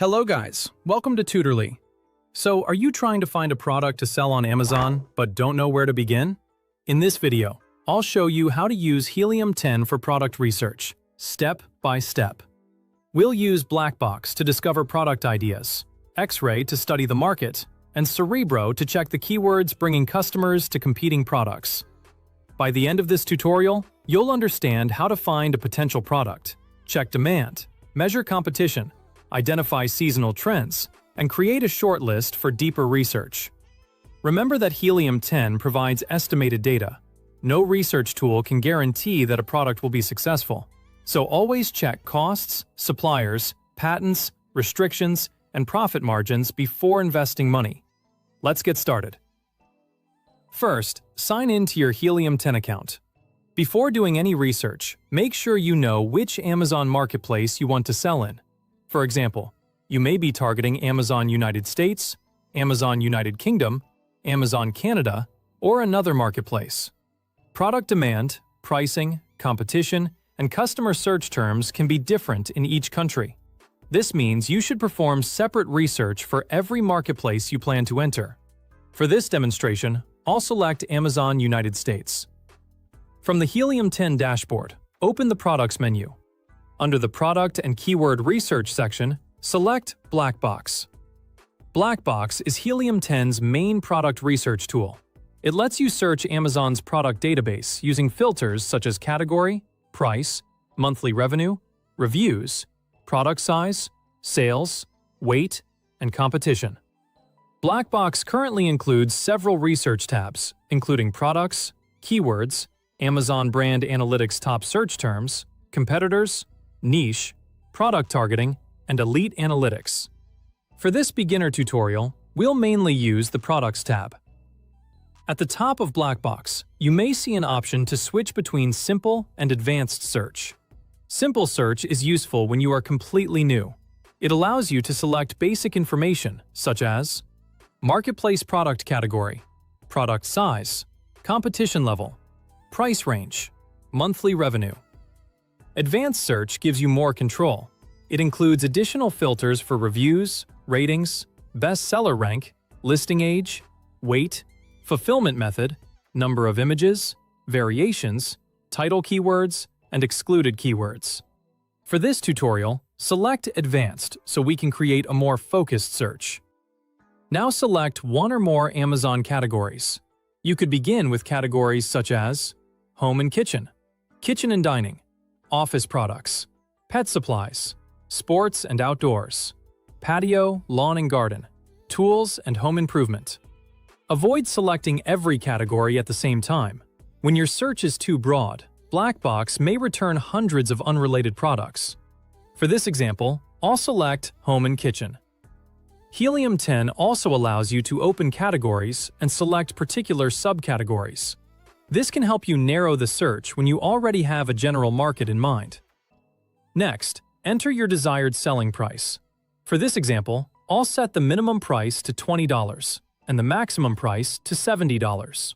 Hello guys, welcome to Tutorly. So, are you trying to find a product to sell on Amazon but don't know where to begin? In this video, I'll show you how to use Helium 10 for product research, step by step. We'll use Blackbox to discover product ideas, X-Ray to study the market, and Cerebro to check the keywords bringing customers to competing products. By the end of this tutorial, you'll understand how to find a potential product, check demand, measure competition, identify seasonal trends, and create a short list for deeper research. Remember that Helium 10 provides estimated data. No research tool can guarantee that a product will be successful, so always check costs, suppliers, patents, restrictions, and profit margins before investing money. Let's get started. First, sign in to your Helium 10 account. Before doing any research, make sure you know which Amazon marketplace you want to sell in. For example, you may be targeting Amazon United States, Amazon United Kingdom, Amazon Canada, or another marketplace. Product demand, pricing, competition, and customer search terms can be different in each country. This means you should perform separate research for every marketplace you plan to enter. For this demonstration, I'll select Amazon United States. From the Helium 10 dashboard, open the Products menu. Under the Product and Keyword Research section, select Blackbox. Blackbox is Helium 10's main product research tool. It lets you search Amazon's product database using filters such as category, price, monthly revenue, reviews, product size, sales, weight, and competition. Blackbox currently includes several research tabs, including products, keywords, Amazon Brand Analytics top search terms, competitors, niche, product targeting, and elite analytics. For this beginner tutorial, we'll mainly use the Products tab. At the top of Blackbox, you may see an option to switch between Simple and Advanced Search. Simple Search is useful when you are completely new. It allows you to select basic information, such as marketplace product category, product size, competition level, price range, monthly revenue. Advanced Search gives you more control. It includes additional filters for reviews, ratings, bestseller rank, listing age, weight, fulfillment method, number of images, variations, title keywords, and excluded keywords. For this tutorial, select Advanced so we can create a more focused search. Now select one or more Amazon categories. You could begin with categories such as home and kitchen and dining, office products, pet supplies, sports and outdoors, patio, lawn and garden, tools and home improvement. Avoid selecting every category at the same time. When your search is too broad, Blackbox may return hundreds of unrelated products. For this example, I'll select home and kitchen. Helium 10 also allows you to open categories and select particular subcategories. This can help you narrow the search when you already have a general market in mind. Next, enter your desired selling price. For this example, I'll set the minimum price to $20 and the maximum price to $70.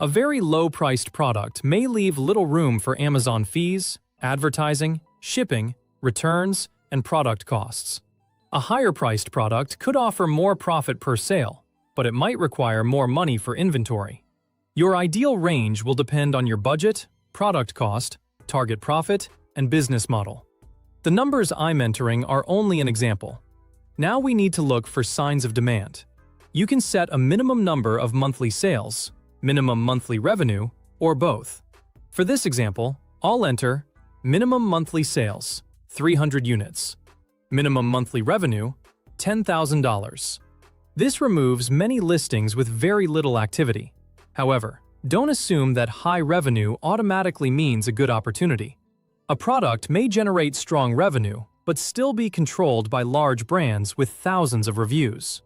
A very low-priced product may leave little room for Amazon fees, advertising, shipping, returns, and product costs. A higher-priced product could offer more profit per sale, but it might require more money for inventory. Your ideal range will depend on your budget, product cost, target profit, and business model. The numbers I'm entering are only an example. Now we need to look for signs of demand. You can set a minimum number of monthly sales, minimum monthly revenue, or both. For this example, I'll enter minimum monthly sales, 300 units. Minimum monthly revenue, $10,000. This removes many listings with very little activity. However, don't assume that high revenue automatically means a good opportunity. A product may generate strong revenue, but still be controlled by large brands with thousands of reviews.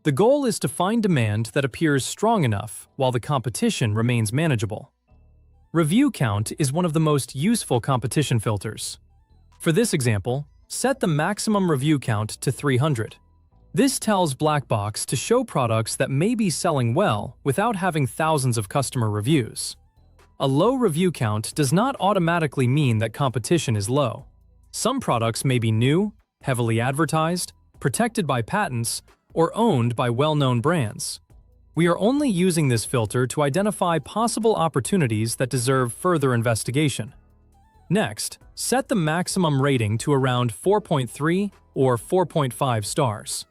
The goal is to find demand that appears strong enough while the competition remains manageable. Review count is one of the most useful competition filters. For this example, set the maximum review count to 300. This tells Blackbox to show products that may be selling well without having thousands of customer reviews. A low review count does not automatically mean that competition is low. Some products may be new, heavily advertised, protected by patents, or owned by well-known brands. We are only using this filter to identify possible opportunities that deserve further investigation. Next, set the maximum rating to around 4.3 or 4.5 stars.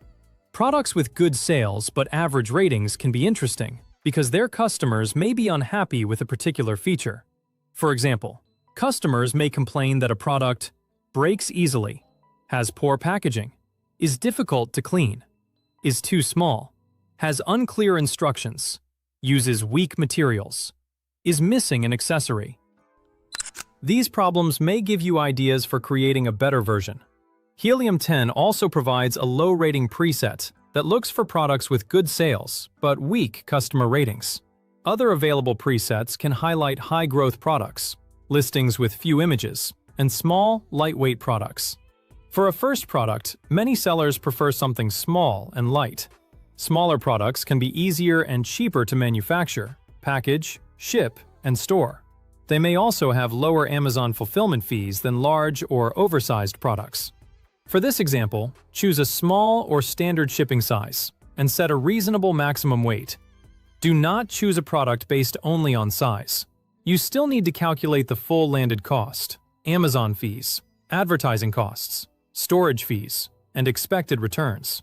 Products with good sales but average ratings can be interesting because their customers may be unhappy with a particular feature. For example, customers may complain that a product breaks easily, has poor packaging, is difficult to clean, is too small, has unclear instructions, uses weak materials, is missing an accessory. These problems may give you ideas for creating a better version. Helium 10 also provides a low-rating preset that looks for products with good sales but weak customer ratings. Other available presets can highlight high-growth products, listings with few images, and small, lightweight products. For a first product, many sellers prefer something small and light. Smaller products can be easier and cheaper to manufacture, package, ship, and store. They may also have lower Amazon fulfillment fees than large or oversized products. For this example, choose a small or standard shipping size and set a reasonable maximum weight. Do not choose a product based only on size. You still need to calculate the full landed cost, Amazon fees, advertising costs, storage fees, and expected returns.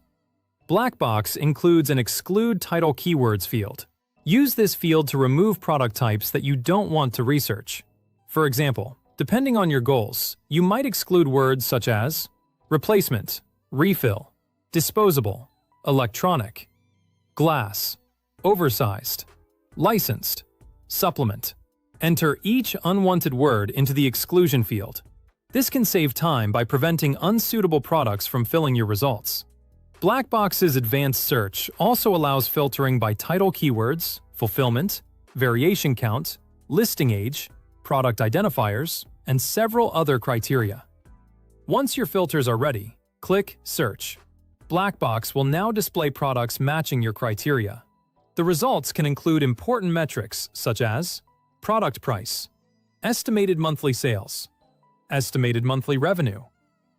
Black box includes an exclude title keywords field. Use this field to remove product types that you don't want to research. For example, depending on your goals, you might exclude words such as replacement, refill, disposable, electronic, glass, oversized, licensed, supplement. Enter each unwanted word into the exclusion field. This can save time by preventing unsuitable products from filling your results. Blackbox's advanced search also allows filtering by title keywords, fulfillment, variation count, listing age, product identifiers, and several other criteria. Once your filters are ready, click Search. Blackbox will now display products matching your criteria. The results can include important metrics such as product price, estimated monthly sales, estimated monthly revenue,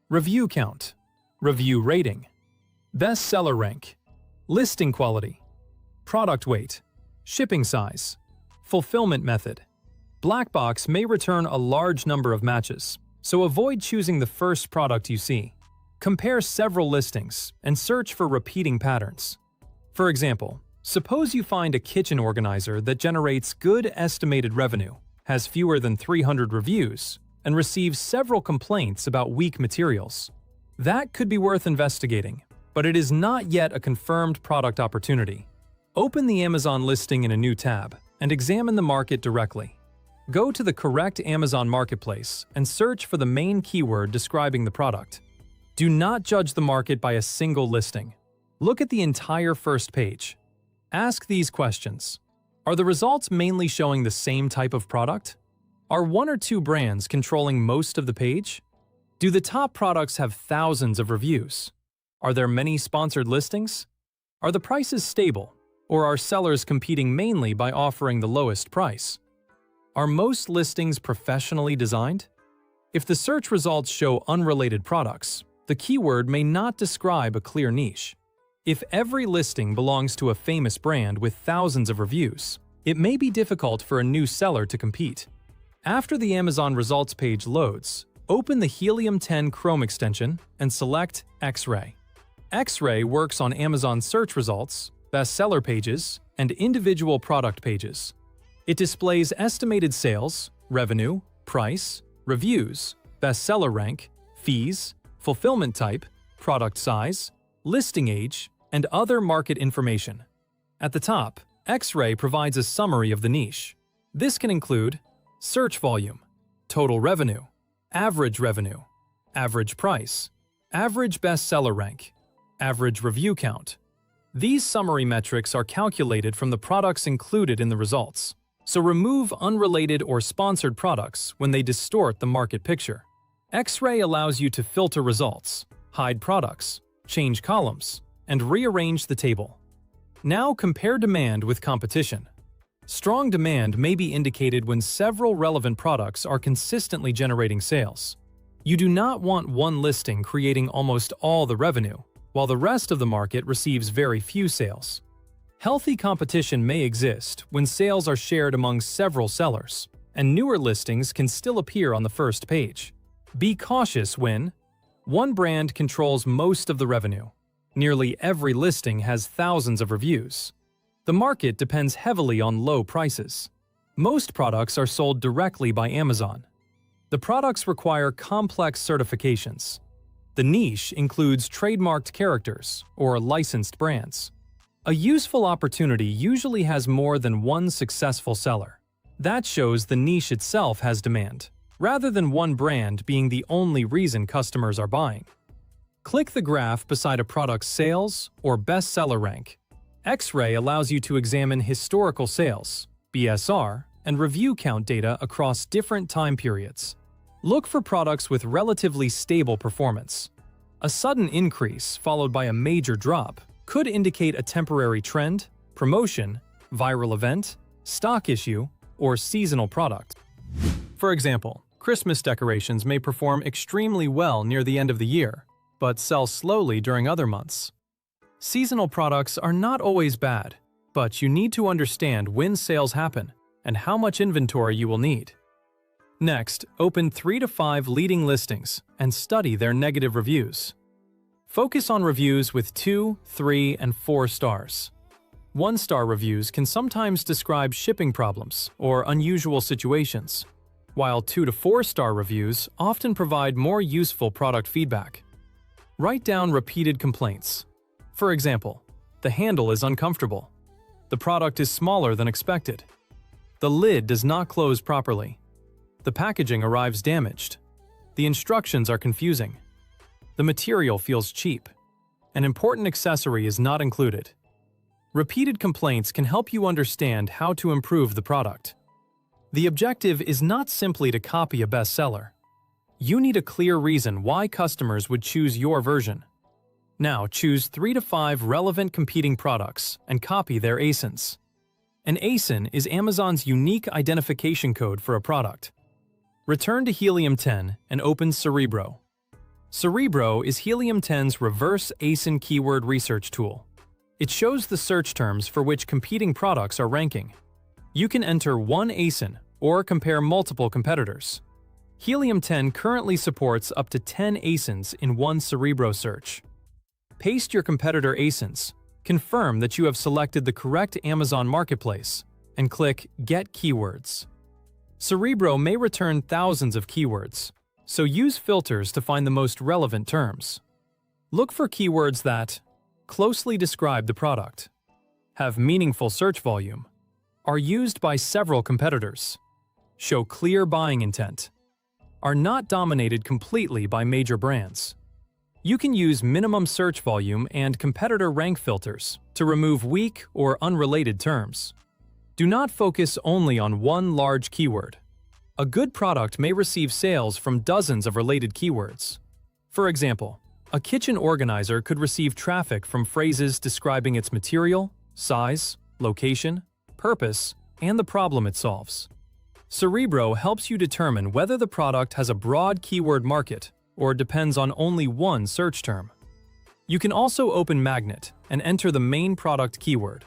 review count, review rating, bestseller rank, listing quality, product weight, shipping size, fulfillment method. Blackbox may return a large number of matches, so avoid choosing the first product you see. Compare several listings and search for repeating patterns. For example, suppose you find a kitchen organizer that generates good estimated revenue, has fewer than 300 reviews, and receives several complaints about weak materials. That could be worth investigating, but it is not yet a confirmed product opportunity. Open the Amazon listing in a new tab and examine the market directly. Go to the correct Amazon marketplace and search for the main keyword describing the product. Do not judge the market by a single listing. Look at the entire first page. Ask these questions. Are the results mainly showing the same type of product? Are one or two brands controlling most of the page? Do the top products have thousands of reviews? Are there many sponsored listings? Are the prices stable, or are sellers competing mainly by offering the lowest price? Are most listings professionally designed? If the search results show unrelated products, the keyword may not describe a clear niche. If every listing belongs to a famous brand with thousands of reviews, it may be difficult for a new seller to compete. After the Amazon results page loads, open the Helium 10 Chrome extension and select X-Ray. X-Ray works on Amazon search results, bestseller pages, and individual product pages. It displays estimated sales, revenue, price, reviews, bestseller rank, fees, fulfillment type, product size, listing age, and other market information. At the top, X-Ray provides a summary of the niche. This can include search volume, total revenue, average price, average bestseller rank, average review count. These summary metrics are calculated from the products included in the results, so remove unrelated or sponsored products when they distort the market picture. X-Ray allows you to filter results, hide products, change columns, and rearrange the table. Now compare demand with competition. Strong demand may be indicated when several relevant products are consistently generating sales. You do not want one listing creating almost all the revenue. while the rest of the market receives very few sales. Healthy competition may exist when sales are shared among several sellers, and newer listings can still appear on the first page. Be cautious when one brand controls most of the revenue. Nearly every listing has thousands of reviews. The market depends heavily on low prices. Most products are sold directly by Amazon. The products require complex certifications. The niche includes trademarked characters or licensed brands. A useful opportunity usually has more than one successful seller. That shows the niche itself has demand, rather than one brand being the only reason customers are buying. Click the graph beside a product's sales or bestseller rank. X-ray allows you to examine historical sales, BSR, and review count data across different time periods. Look for products with relatively stable performance. A sudden increase followed by a major drop could indicate a temporary trend, promotion, viral event, stock issue, or seasonal product. For example, Christmas decorations may perform extremely well near the end of the year, but sell slowly during other months. Seasonal products are not always bad, but you need to understand when sales happen and how much inventory you will need. Next, open 3 to 5 leading listings and study their negative reviews. Focus on reviews with 2, 3, and 4 stars. 1-star reviews can sometimes describe shipping problems or unusual situations, while 2 to 4-star reviews often provide more useful product feedback. Write down repeated complaints. For example, the handle is uncomfortable. The product is smaller than expected. The lid does not close properly. The packaging arrives damaged. The instructions are confusing. The material feels cheap. An important accessory is not included. Repeated complaints can help you understand how to improve the product. The objective is not simply to copy a bestseller. You need a clear reason why customers would choose your version. Now choose 3 to 5 relevant competing products and copy their ASINs. An ASIN is Amazon's unique identification code for a product. Return to Helium 10 and open Cerebro. Cerebro is Helium 10's reverse ASIN keyword research tool. It shows the search terms for which competing products are ranking. You can enter one ASIN or compare multiple competitors. Helium 10 currently supports up to 10 ASINs in one Cerebro search. Paste your competitor ASINs, confirm that you have selected the correct Amazon Marketplace, and click Get Keywords. Cerebro may return thousands of keywords, so use filters to find the most relevant terms. Look for keywords that closely describe the product, have meaningful search volume, are used by several competitors, show clear buying intent, are not dominated completely by major brands. You can use minimum search volume and competitor rank filters to remove weak or unrelated terms. Do not focus only on one large keyword. A good product may receive sales from dozens of related keywords. For example, a kitchen organizer could receive traffic from phrases describing its material, size, location, purpose, and the problem it solves. Cerebro helps you determine whether the product has a broad keyword market or depends on only one search term. You can also open Magnet and enter the main product keyword.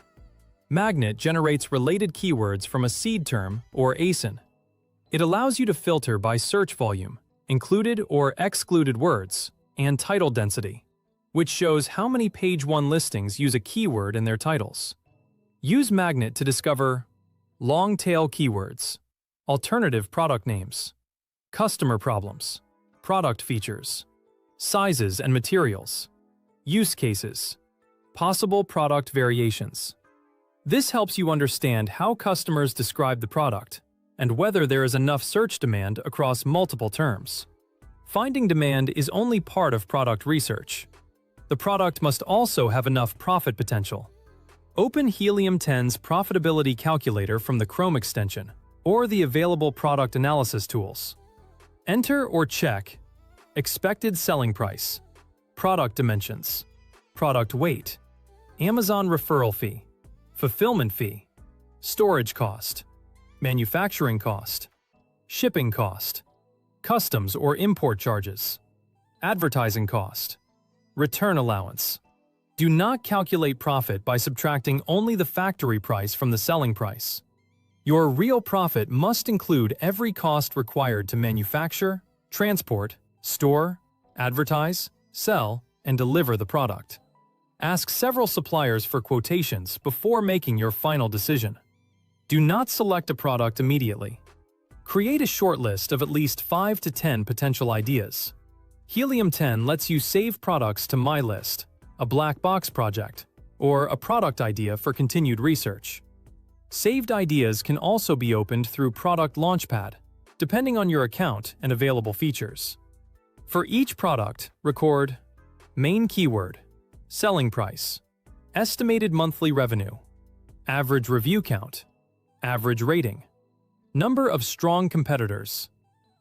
Magnet generates related keywords from a seed term or ASIN. It allows you to filter by search volume, included or excluded words, and title density, which shows how many page 1 listings use a keyword in their titles. Use Magnet to discover long-tail keywords, alternative product names, customer problems, product features, sizes and materials, use cases, possible product variations. This helps you understand how customers describe the product and whether there is enough search demand across multiple terms. Finding demand is only part of product research. The product must also have enough profit potential. Open Helium 10's profitability calculator from the Chrome extension or the available product analysis tools. Enter or check expected selling price, product dimensions, product weight, Amazon referral fee, fulfillment fee, storage cost, manufacturing cost, shipping cost, customs or import charges, advertising cost, Return allowance. Do not calculate profit by subtracting only the factory price from the selling price. Your real profit must include every cost required to manufacture, transport, store, advertise, sell, and deliver the product. Ask several suppliers for quotations before making your final decision. Do not select a product immediately. Create a short list of at least 5 to 10 potential ideas. Helium 10 lets you save products to My List, a black box project, or a product idea for continued research. Saved ideas can also be opened through Product Launchpad, depending on your account and available features. For each product, record main keyword, selling price, estimated monthly revenue, average review count, average rating, number of strong competitors,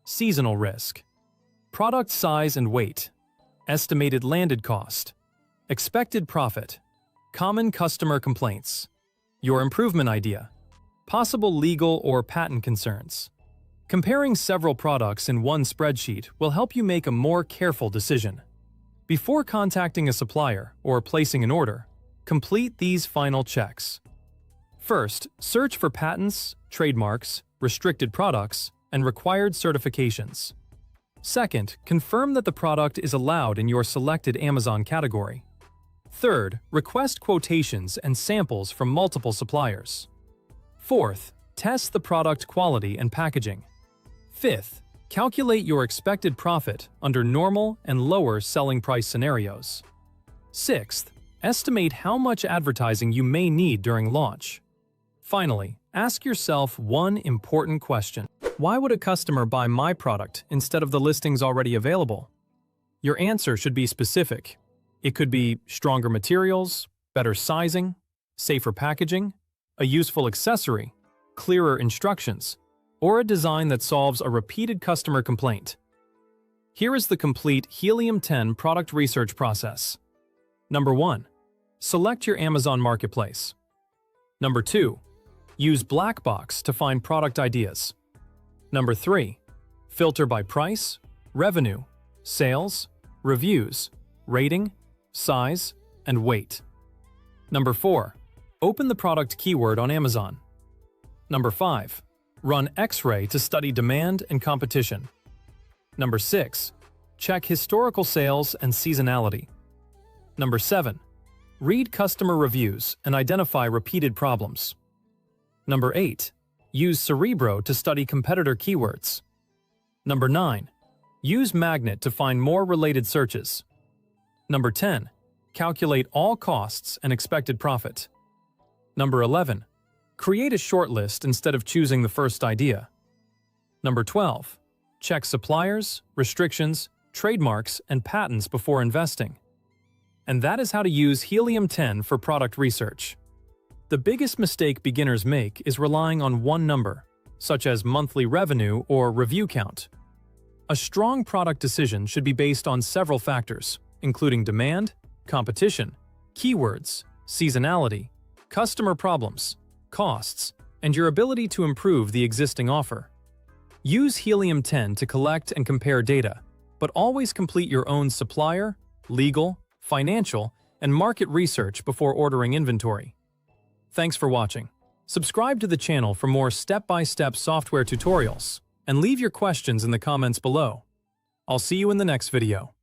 seasonal risk, product size and weight, estimated landed cost, expected profit, common customer complaints, your improvement idea, possible legal or patent concerns. Comparing several products in one spreadsheet will help you make a more careful decision. Before contacting a supplier or placing an order, complete these final checks. First, search for patents, trademarks, restricted products, and required certifications. Second, confirm that the product is allowed in your selected Amazon category. Third, request quotations and samples from multiple suppliers. Fourth, test the product quality and packaging. Fifth, calculate your expected profit under normal and lower selling price scenarios. Sixth, estimate how much advertising you may need during launch. Finally, ask yourself one important question. Why would a customer buy my product instead of the listings already available? Your answer should be specific. It could be stronger materials, better sizing, safer packaging, a useful accessory, clearer instructions, or a design that solves a repeated customer complaint. Here is the complete Helium 10 product research process. Number 1. Select your Amazon Marketplace. Number 2. Use Black Box to find product ideas. Number 3. Filter by price, revenue, sales, reviews, rating, size, and weight. Number 4. Open the product keyword on Amazon. Number 5. Run X-ray to study demand and competition. Number 6. Check historical sales and seasonality. Number 7. Read customer reviews and identify repeated problems. Number 8. Use Cerebro to study competitor keywords. Number 9. Use Magnet to find more related searches. Number 10. Calculate all costs and expected profit. Number 11. Create a shortlist instead of choosing the first idea. Number 12. Check suppliers, restrictions, trademarks, and patents before investing. And that is how to use Helium 10 for product research. The biggest mistake beginners make is relying on one number, such as monthly revenue or review count. A strong product decision should be based on several factors, including demand, competition, keywords, seasonality, customer problems, costs, and your ability to improve the existing offer. Use Helium 10 to collect and compare data, but always complete your own supplier, legal, financial, and market research before ordering inventory. Thanks for watching. Subscribe to the channel for more step-by-step software tutorials, and leave your questions in the comments below. I'll see you in the next video.